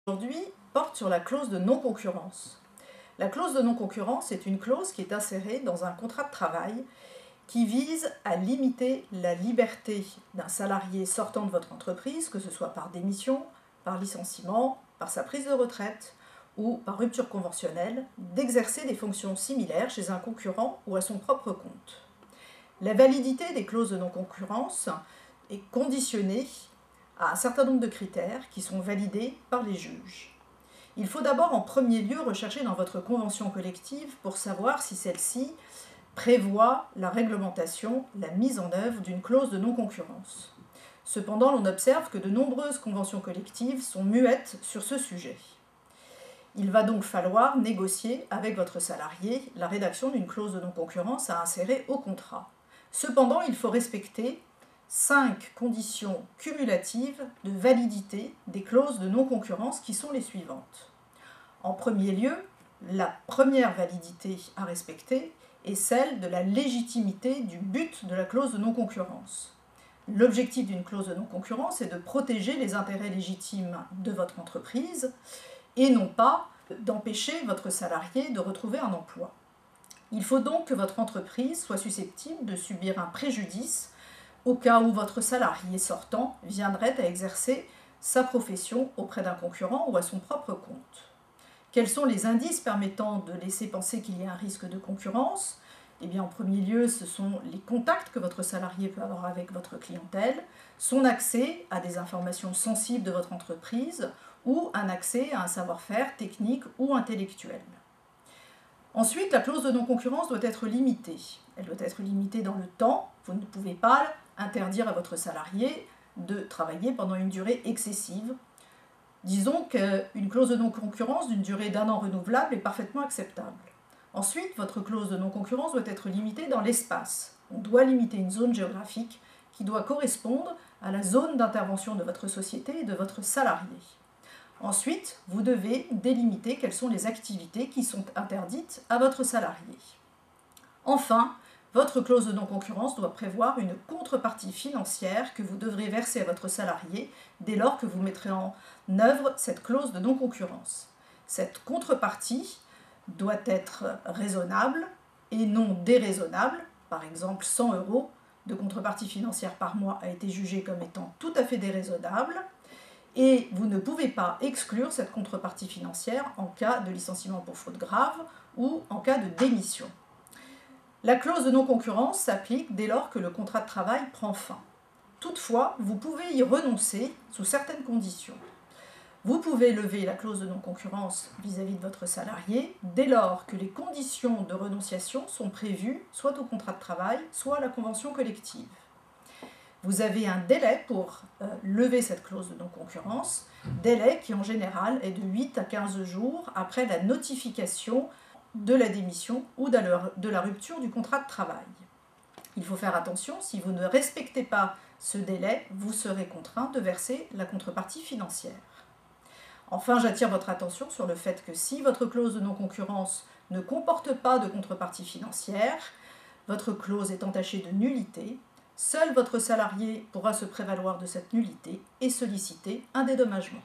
Aujourd'hui porte sur la clause de non-concurrence. La clause de non-concurrence est une clause qui est insérée dans un contrat de travail qui vise à limiter la liberté d'un salarié sortant de votre entreprise, que ce soit par démission, par licenciement, par sa prise de retraite ou par rupture conventionnelle, d'exercer des fonctions similaires chez un concurrent ou à son propre compte. La validité des clauses de non-concurrence est conditionnée à un certain nombre de critères qui sont validés par les juges. Il faut d'abord en premier lieu rechercher dans votre convention collective pour savoir si celle-ci prévoit la réglementation, la mise en œuvre d'une clause de non-concurrence. Cependant, l'on observe que de nombreuses conventions collectives sont muettes sur ce sujet. Il va donc falloir négocier avec votre salarié la rédaction d'une clause de non-concurrence à insérer au contrat. Cependant, il faut respecter 5 conditions cumulatives de validité des clauses de non-concurrence qui sont les suivantes. En premier lieu, la première validité à respecter est celle de la légitimité du but de la clause de non-concurrence. L'objectif d'une clause de non-concurrence est de protéger les intérêts légitimes de votre entreprise et non pas d'empêcher votre salarié de retrouver un emploi. Il faut donc que votre entreprise soit susceptible de subir un préjudice au cas où votre salarié sortant viendrait à exercer sa profession auprès d'un concurrent ou à son propre compte. Quels sont les indices permettant de laisser penser qu'il y a un risque de concurrence ? Eh bien, en premier lieu, ce sont les contacts que votre salarié peut avoir avec votre clientèle, son accès à des informations sensibles de votre entreprise ou un accès à un savoir-faire technique ou intellectuel. Ensuite, la clause de non-concurrence doit être limitée. Elle doit être limitée dans le temps. Vous ne pouvez pas interdire à votre salarié de travailler pendant une durée excessive. Disons qu'une clause de non-concurrence d'une durée d'1 an renouvelable est parfaitement acceptable. Ensuite, votre clause de non-concurrence doit être limitée dans l'espace. On doit limiter une zone géographique qui doit correspondre à la zone d'intervention de votre société et de votre salarié. Ensuite, vous devez délimiter quelles sont les activités qui sont interdites à votre salarié. Enfin, votre clause de non-concurrence doit prévoir une contrepartie financière que vous devrez verser à votre salarié dès lors que vous mettrez en œuvre cette clause de non-concurrence. Cette contrepartie doit être raisonnable et non déraisonnable. Par exemple, 100 € de contrepartie financière par mois a été jugé comme étant tout à fait déraisonnable. Et vous ne pouvez pas exclure cette contrepartie financière en cas de licenciement pour faute grave ou en cas de démission. La clause de non-concurrence s'applique dès lors que le contrat de travail prend fin. Toutefois, vous pouvez y renoncer sous certaines conditions. Vous pouvez lever la clause de non-concurrence vis-à-vis de votre salarié dès lors que les conditions de renonciation sont prévues soit au contrat de travail, soit à la convention collective. Vous avez un délai pour lever cette clause de non-concurrence, délai qui en général est de 8 à 15 jours après la notification de la démission ou de la rupture du contrat de travail. Il faut faire attention, si vous ne respectez pas ce délai, vous serez contraint de verser la contrepartie financière. Enfin, j'attire votre attention sur le fait que si votre clause de non-concurrence ne comporte pas de contrepartie financière, votre clause est entachée de nullité. Seul votre salarié pourra se prévaloir de cette nullité et solliciter un dédommagement.